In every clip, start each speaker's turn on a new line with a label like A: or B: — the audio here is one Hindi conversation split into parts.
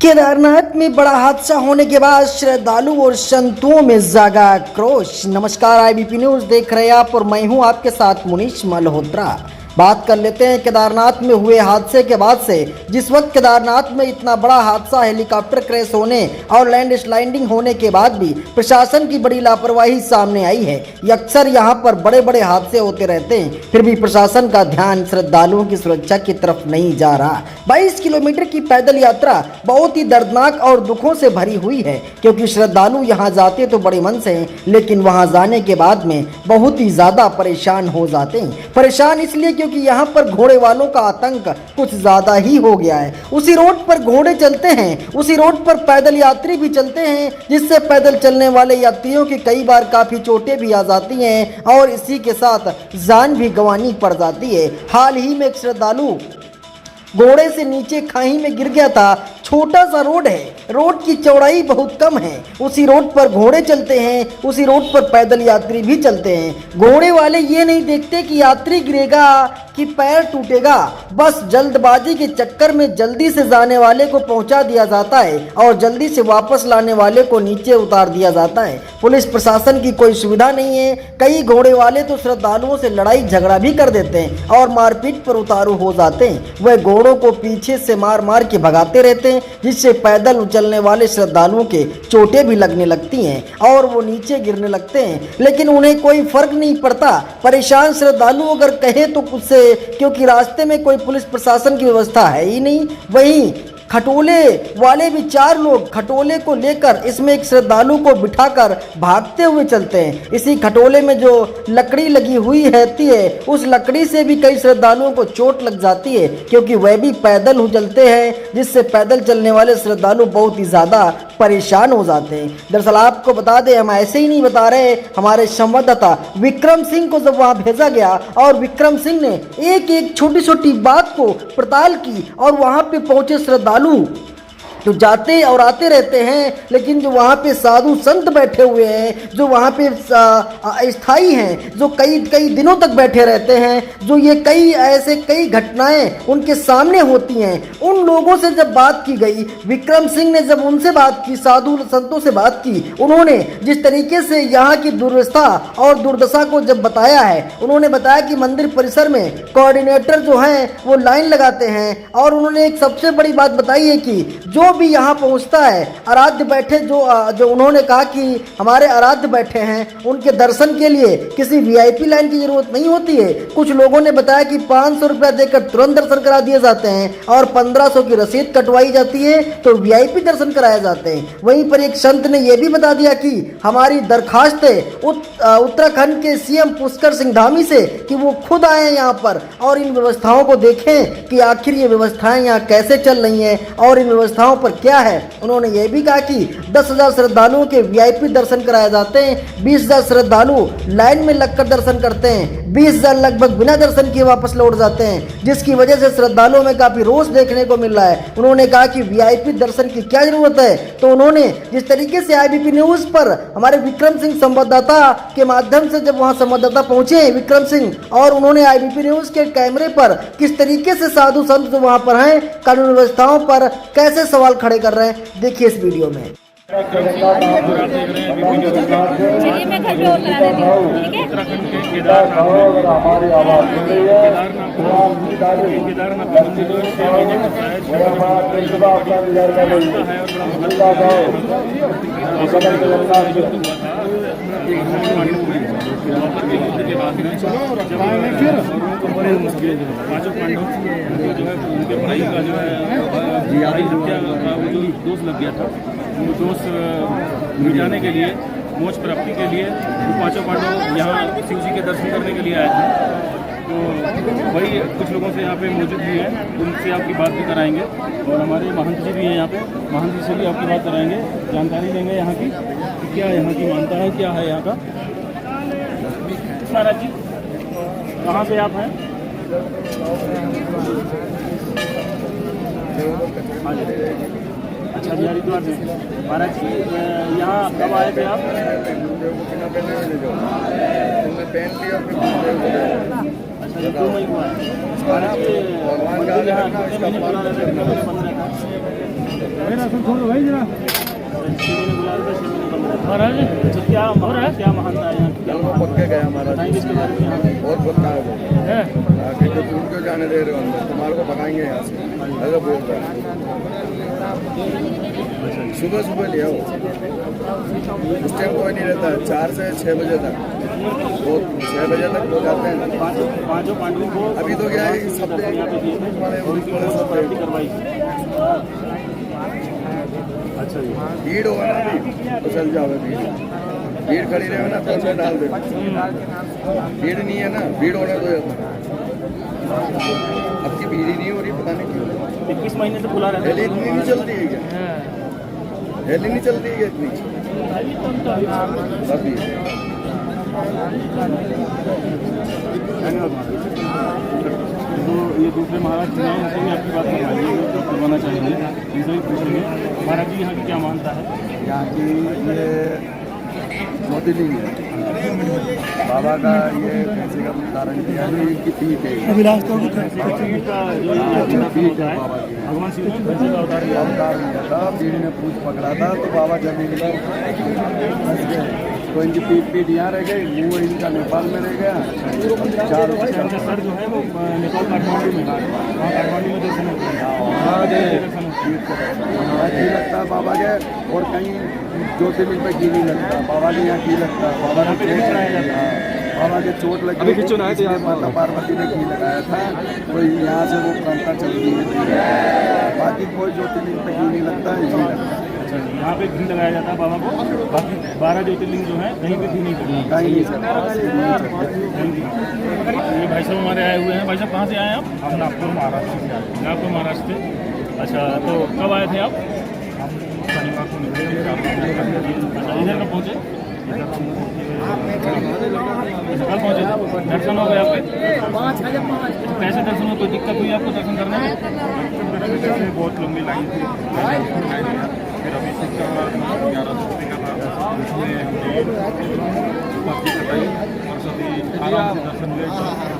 A: केदारनाथ में बड़ा हादसा होने के बाद श्रद्धालु और संतों में जागा आक्रोश। नमस्कार, आईबीपी न्यूज देख रहे हैं आप और मैं हूं आपके साथ मुनीश मल्होत्रा। बात कर लेते हैं केदारनाथ में हुए हादसे के बाद से। जिस वक्त केदारनाथ में इतना बड़ा हादसा, हेलीकॉप्टर क्रैश होने और लैंड स्लाइडिंग होने के बाद भी प्रशासन की बड़ी लापरवाही सामने आई है। अक्सर यहाँ पर बड़े बड़े हादसे होते रहते हैं, फिर भी प्रशासन का ध्यान श्रद्धालुओं की सुरक्षा की तरफ नहीं जा रहा। 22 किलोमीटर की पैदल यात्रा बहुत ही दर्दनाक और दुखों से भरी हुई है, क्योंकि श्रद्धालु यहाँ जाते तो बड़े मन से हैं, लेकिन वहाँ जाने के बाद में बहुत ही ज्यादा परेशान हो जाते हैं। परेशान इसलिए क्योंकि यहाँ पर घोड़े वालों का आतंक कुछ ज्यादा ही हो गया है। उसी रोड पर घोड़े चलते हैं, उसी रोड पर पैदल यात्री भी चलते हैं, जिससे पैदल चलने वाले यात्रियों की कई बार काफी चोटें भी आ जाती हैं और इसी के साथ जान भी गंवानी पड़ जाती है। हाल ही में एक श्रद्धालु घोड़े से नीचे खाई में गिर गया था। छोटा सा रोड है, रोड की चौड़ाई बहुत कम है, उसी रोड पर घोड़े चलते हैं, उसी रोड पर पैदल यात्री भी चलते हैं। घोड़े वाले ये नहीं देखते कि यात्री गिरेगा कि पैर टूटेगा, बस जल्दबाजी के चक्कर में जल्दी से जाने वाले को पहुंचा दिया जाता है और जल्दी से वापस लाने वाले को नीचे उतार दिया जाता है। पुलिस प्रशासन की कोई सुविधा नहीं है। कई घोड़े वाले तो श्रद्धालुओं से लड़ाई झगड़ा भी कर देते हैं और मारपीट पर उतारू हो जाते हैं। वह घोड़ों को पीछे से मार मार के भगाते रहते हैं, जिससे पैदल उछलने वाले श्रद्धालुओं के चोटें भी लगने लगती हैं और वो नीचे गिरने लगते हैं, लेकिन उन्हें कोई फर्क नहीं पड़ता। परेशान श्रद्धालु अगर कहे तो कुछ से, क्योंकि रास्ते में कोई पुलिस प्रशासन की व्यवस्था है ही नहीं। वहीं खटोले वाले भी 4 लोग खटोले को लेकर इसमें एक श्रद्धालु को बिठाकर भागते हुए चलते हैं। इसी खटोले में जो लकड़ी लगी हुई रहती है, उस लकड़ी से भी कई श्रद्धालुओं को चोट लग जाती है, क्योंकि वह भी पैदल उछलते हैं, जिससे पैदल चलने वाले श्रद्धालु बहुत ही ज़्यादा परेशान हो जाते हैं। दरअसल आपको बता दें, हम ऐसे ही नहीं बता रहे, हमारे संवाददाता विक्रम सिंह को जब वहाँ भेजा गया और विक्रम सिंह ने एक एक छोटी छोटी बात को पड़ताल की और वहाँ पे पहुँचे श्रद्धालु जो जाते और आते रहते हैं, लेकिन जो वहाँ पे साधु संत बैठे हुए हैं, जो वहाँ पे स्थायी हैं, जो कई दिनों तक बैठे रहते हैं, जो ये कई घटनाएं उनके सामने होती हैं, उन लोगों से जब बात की गई, विक्रम सिंह ने जब उनसे बात की, साधु संतों से बात की, उन्होंने जिस तरीके से यहाँ की दुर्व्यवस्था और दुर्दशा को जब बताया है, उन्होंने बताया कि मंदिर परिसर में कोऑर्डिनेटर जो हैं वो लाइन लगाते हैं और उन्होंने एक सबसे बड़ी बात बताई है कि जो भी यहाँ पहुँचता है, आराध्य बैठे जो उन्होंने कहा कि हमारे आराध्य बैठे हैं, उनके दर्शन के लिए किसी वीआईपी लाइन की जरूरत नहीं होती है। कुछ लोगों ने बताया कि 500 रुपया देकर तुरंत दर्शन करा दिए जाते हैं और 1500 की रसीद कटवाई जाती है तो वीआईपी दर्शन कराए जाते हैं। वहीं पर एक संत ने यह भी बता दिया कि हमारी दरखास्त है उत्तराखंड के सीएम पुष्कर सिंह धामी से कि वो खुद आए यहाँ पर और इन व्यवस्थाओं को देखें कि आखिर ये व्यवस्थाएं यहाँ कैसे चल रही हैं और इन व्यवस्थाओं पर क्या है। उन्होंने ये भी कहा कि 10,000 श्रद्धालुओं के वीआईपी दर्शन कराए जाते हैं, 20,000 श्रद्धालु लाइन में लगकर दर्शन करते हैं, 20,000 लगभग बिना दर्शन किए वापस लौट जाते हैं, जिसकी वजह से श्रद्धालुओं में काफी रोष देखने को मिल रहा है। उन्होंने कहा कि वीआईपी दर्शन की क्या जरूरत है। तो उन्होंने जिस तरीके से आईबीपी न्यूज पर हमारे विक्रम सिंह संवाददाता के माध्यम से जब वहां संवाददाता पहुंचे विक्रम सिंह, और उन्होंने आईबीपी न्यूज के कैमरे पर किस तरीके से साधु संत जो वहां पर हैं कानून व्यवस्थाओं पर कैसे सवाल खड़े कर रहे हैं, देखिए इस वीडियो में।
B: चलिए मैं घर पे और करा देती हूँ, ठीक है। उत्तराखंड के केदारनाथ पांचों पांडव जो है उनके भाई का जो है दोष लग गया था, वो दोष मिटाने के लिए, मोक्ष प्राप्ति के लिए वो पांचों पांडव यहाँ शिव जी के दर्शन करने के लिए आए थे। तो वही कुछ लोगों से यहाँ पे मौजूद भी हैं, उनसे आपकी बात भी कराएंगे और हमारे महंत जी भी हैं यहाँ पे, महंत जी से भी आपकी बात कराएंगे, जानकारी देंगे यहाँ की कि क्या यहाँ की मानता है, क्या है यहाँ का। महाराज जी कहाँ से आप हैं? अच्छा जी, हरिद्वार से। महाराज जी यहाँ कब आए थे आप? अच्छा 2 मई को आए। महाराज ये मंदिर यहाँ कितने महीने खुला रहता है, कितने महीने बंद रहता है? 6 महीने खुला रहता है, 6 महीने बंद रहता है। महाराज तो क्या हो रहा है, क्या महानता है यहाँ की? क्या
C: पक्के गया हमारा
B: बताएंगे इसके बारे में? यहाँ
C: बहुत पक्का है वो। आगे तो तुम क्यों जाने दे रहे हो अंदर, तुम्हारे को भगाएंगे यहाँ से, ऐसा बोल रहा है। सुबह सुबह ले आओ, उस टाइम कोई नहीं रहता है, 4 से 6 बजे तक, वो 6 बजे तक हो जाते हैं।
B: पांचों पांडवों को
C: अभी तो क्या है, सब
B: यहाँ पे दिए थे,
C: सब
B: करवाई। अच्छा जी।
C: भीड़ होगा ना अभी तो चल जाओ, भीड़ खड़ी रहे ना तो उसमें डाल दे। भीड़ नहीं है ना, भीड़ होने दो। अब की भीड़ ही नहीं हो रही, पता नहीं क्यों।
B: 21 महीने से खुला रहता है।
C: रैली इतनी नहीं चलती है क्या? रैली नहीं चलती है क्या इतनी? अभी
B: तो ये दूसरे महाराज जी हैं, उनसे भी आपकी बात करवाना चाहेंगे, इनसे भी पूछेंगे। महाराज जी यहाँ की क्या मानता है?
C: यहाँ की ये ज्योतिर्लिंग है बाबा का, ये कैसे का धारण किया है, इनकी पीठ है।
B: पीठ का जो पीठ है, भगवान शिव ने भैंसे का अवतार लिया
C: था, पीठ ने पूछ पकड़ा था तो बाबा जमीन पर फंस गए, तो इनकी पीठ यहाँ रह गई, मुँह इनका नेपाल में रह गया। 4
B: इनका सर जो है वो नेपाल काठमांडू में, वहाँ काठमांडू में दर्शन होते हैं।
C: घी लगता है बाबा के, और कहीं ज्योतिर्लिंग पे घी नहीं लगता, बाबा के यहाँ घी लगता है। बाबा के चोट लगाया जाता है, बाबा के चोट लगी, माता पार्वती ने घी लगाया था, तो यहाँ से वो परंपरा चलती है। बाकी कोई ज्योतिर्लिंग पे घी नहीं लगता है, घी लगता है।
B: अच्छा, यहाँ पे घी लगाया जाता है बाबा को, बाकी 12 ज्योतिर्लिंग जो है कहीं पे घी नहीं करना।
C: कहीं नहीं सकता।
B: ये भाई साहब हमारे आए हुए हैं। भाई साहब कहाँ से आए हैं आप? हम नागपुर महाराष्ट्र से आए। नागपुर महाराष्ट्र से, अच्छा तो कब आए थे आप? हम शनिवार को निकले। अच्छा, इधर कब पहुँचे? कल पहुँचे थे। दर्शन हो गए आपके? कैसे दर्शन हो? कोई दिक्कत हुई आपको दर्शन करने में?
D: बहुत लंबी लाइन थी, फिर अभिषेक का 11 रुपये का था, उसमें कटाई और सभी आराम से दर्शन हुए।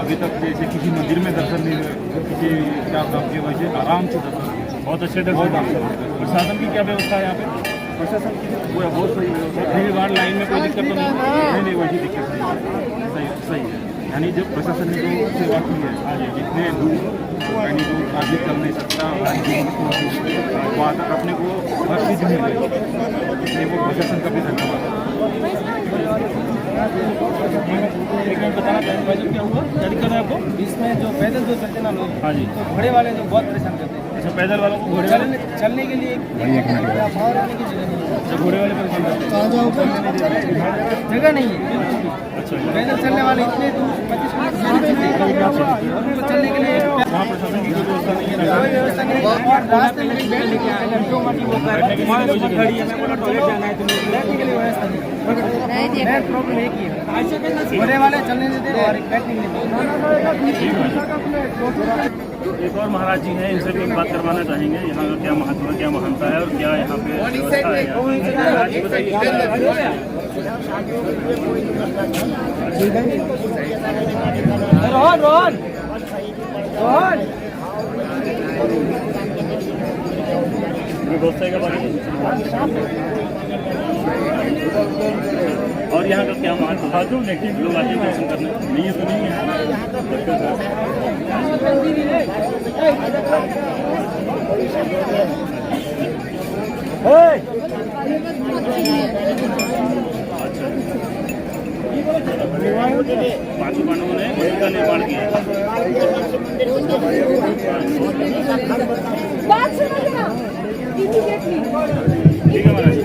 D: अभी तक जैसे किसी मंदिर में दर्शन नहीं हुए, किसी क्या नाम के वजह आराम से दर्शन हुए,
B: बहुत अच्छे दर्शन। प्रशासन की क्या व्यवस्था है यहाँ पे?
D: प्रशासन की वो बहुत सही व्यवस्था।
B: भीड़ भाड़ लाइन में कोई दिक्कत तो नहीं?
D: नहीं वही दिक्कत नहीं है, सही है। यानी जो प्रशासन ने जो सेवा की है, जितने दूर यानी जो आगे चल नहीं सकता, वहाँ तक अपने को हर चीज़ मिल रही है, इसलिए वो प्रशासन का भी धन्यवाद।
B: बताना चाहेंगे भाई क्या हुआ, क्या दिक्कत है आपको?
E: इसमें जो पैदल जो चलते ना लोग,
B: हाँ जी।
E: तो घोड़े वाले जो बहुत परेशान करते हैं।
B: अच्छा, पैदल वालों को घोड़े वाले
E: चलने के लिए बाहर आने की जगह नहीं है।
B: अच्छा, घोड़े वाले परेशान करते हैं।
E: जगह नहीं है।
B: अच्छा,
E: पैदल चलने वाले इतने दूर 25 मिनट उनको चलने के लिए
B: वहाँ प्रशासन की कोई व्यवस्था नहीं है?
E: कोई व्यवस्था नहीं है। और रास्ते में बैठ लेके आए घंटों मटी वो कर
B: बैठने के लिए कोई जगह
E: खड़ी है, मैं बोला टॉयलेट जाना है, तो बैठने के लिए व्यवस्था नहीं है। मेन प्रॉब्लम एक ही है, घोड़े वाले चलने देते और बैठने के लिए।
B: एक और महाराज जी हैं, इनसे भी बात करवाना चाहेंगे, यहाँ का क्या महत्व है, क्या महानता है और क्या यहाँ पे व्यवस्था है। महाराज जी बताइए।
E: रोहन रोहन रोहन
B: व्यवस्था के बारे में और यहाँ का क्या महत्व है? जो नेगेटिव लोग आते हैं दर्शन करने, नहीं है तो नहीं है। पांचों पांडवों ने इसका निर्माण किया। ठीक है महाराज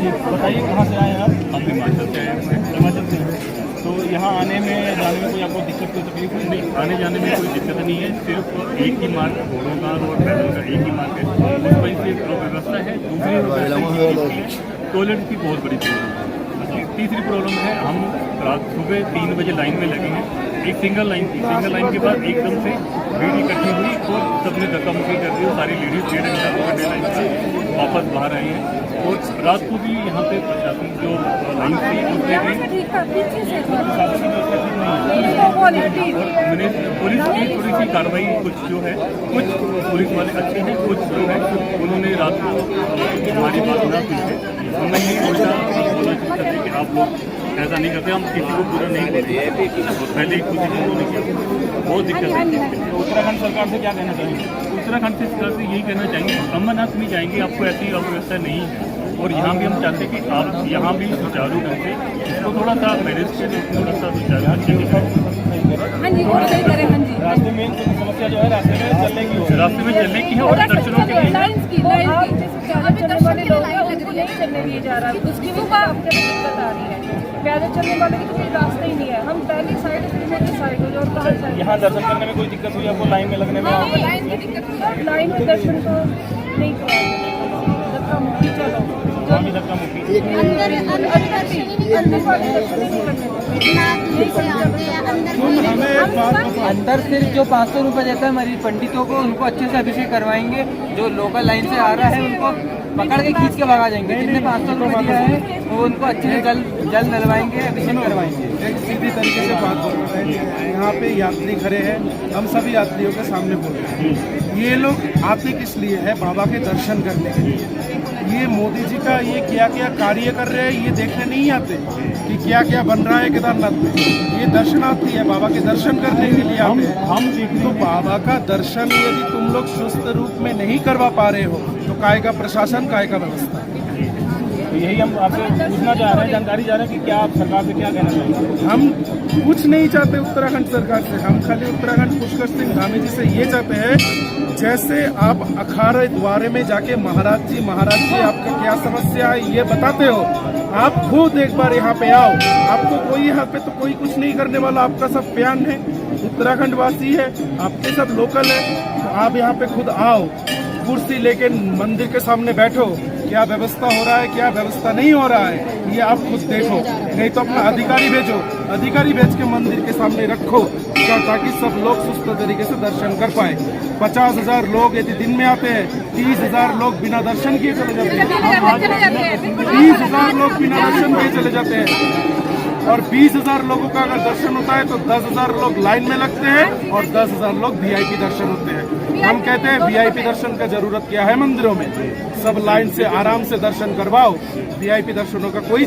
B: जी, बताइए कहाँ से आए हैं आप?
D: हम हिमाचल से आए हैं।
B: हिमाचल से। तो यहाँ आने में जाने में कोई आपको दिक्कत कोई तकलीफ नहीं?
D: आने जाने में कोई दिक्कत नहीं है, सिर्फ एक ही मार्ग घोड़ों का और पैदल का एक ही मार्ग है, उस पर से व्यवस्था है। दूसरी टॉयलेट की बहुत बड़ी प्रॉब्लम है। तीसरी प्रॉब्लम है, हम रात सुबह 3 बजे लाइन में लगे हैं, एक सिंगल लाइन थी, सिंगल लाइन के बाद एकदम से भीड़ इकट्ठी हुई और सबने धक्का मुक्की कर दी, सारी लेडीज 1.5 घंटा 2 घंटे लाइन से वापस बाहर आई हैं। और रात को भी यहाँ पे प्रशासन जो लाइन थी उसने भी पुलिस की थोड़ी सी कार्रवाई कुछ जो है, कुछ पुलिस वाले अच्छे हैं, कुछ जो है उन्होंने रात को हमारी बात ना सुनी है। हमने ये उल्टा बोला कि आप लोग ऐसा नहीं करते, हम किसी को पूरा नहीं देते। और पहले ही खुद ही उन्होंने किया, बहुत दिक्कत है।
B: तो उत्तराखंड सरकार से क्या कहना चाहेंगे?
D: उत्तराखंड से सरकार से यही कहना चाहेंगे, अमरनाथ में जाएंगे आपको ऐसी अव्यवस्था नहीं है। और यहाँ भी हम चाहते हैं कि आप यहाँ भी सुचारू ढंग से इसको थोड़ा सा मैनेज करें, थोड़ा सा सुचारू ढंग से
B: रास्ते में समस्या जो है रास्ते में चलने की हो,
D: रास्ते में चलने की है और दर्शनों के लिए
F: चलने वाले लोग हैं उनको नहीं चलने दिया जा रहा है, उसकी भी आपके दिक्कत आ रही है। पैदल चलने वाले की तो कोई रास्ता ही नहीं है, हम पहली साइड साइड हो जाए और कहाँ साइड।
B: यहाँ दर्शन करने में कोई दिक्कत हुई आपको? लाइन में लगने में?
F: लाइन की दिक्कत हुई, लाइन में दर्शन तो नहीं करवाएंगे, धक्का मुक्की चलो
B: वहाँ भी धक्का मुक्की।
E: अंदर सिर्फ जो 500 रुपये देता है मरीज पंडितों को, उनको अच्छे से अभिषेक करवाएंगे। जो लोकल लाइन से आ रहा है उनको पकड़ के खींच के भगा जाएंगे। जिसने 500 रुपये दिया है वो उनको अच्छे से जल डलवाएंगे, अभिषेक करवाएंगे।
C: एक सीधी तरीके से बात बोल रहे हैं। यहाँ पे यात्री खड़े हैं, हम सभी यात्रियों के सामने बोल रहे हैं। ये लोग आते किस लिए है? बाबा के दर्शन करने के लिए। ये मोदी जी का ये क्या क्या कार्य कर रहे हैं ये देखने नहीं आते कि क्या क्या बन रहा है केदारनाथ में। ये दर्शनार्थी है, बाबा के दर्शन करने के लिए आते हैं। हम तो बाबा का दर्शन यदि तुम लोग सुस्त रूप में नहीं करवा पा रहे हो तो काय का प्रशासन, काय का व्यवस्था।
B: तो यही हम आपसे पूछना चाह रहे हैं, जानकारी चाह रहे हैं कि क्या आप सरकार से क्या कहना चाहेंगे?
C: हम कुछ नहीं चाहते उत्तराखंड सरकार से, हम खाली उत्तराखंड पुष्कर सिंह धामी जी से ये चाहते हैं, जैसे आप अखाड़े द्वारे में जाके महाराज जी आपका क्या समस्या है ये बताते हो, आप खुद एक बार यहाँ पे आओ। आपको कोई यहाँ पे तो कोई कुछ नहीं करने वाला, आपका सब प्यान है, उत्तराखंड वासी है, आपके सब लोकल है। तो आप यहाँ पे खुद आओ, कुर्सी लेके मंदिर के सामने बैठो, क्या व्यवस्था हो रहा है, क्या व्यवस्था नहीं हो रहा है, ये आप खुद देखो। नहीं तो अपना अधिकारी भेजो, अधिकारी भेज के मंदिर के सामने रखो, ताकि सब लोग सुस्त तरीके से दर्शन कर पाए। 50,000 लोग यदि दिन में आते हैं, 30,000 लोग बिना दर्शन किए चले जाते हैं। 30,000 लोग बिना दर्शन किए चले जाते हैं। और 20,000 लोगों का अगर दर्शन होता है तो 10,000 लोग लाइन में लगते हैं और 10,000 लोग वीआईपी दर्शन होते हैं। हम कहते हैं वीआईपी दर्शन का जरूरत क्या है मंदिरों में? सब लाइन से आराम से दर्शन करवाओ, वीआईपी दर्शनों का कोई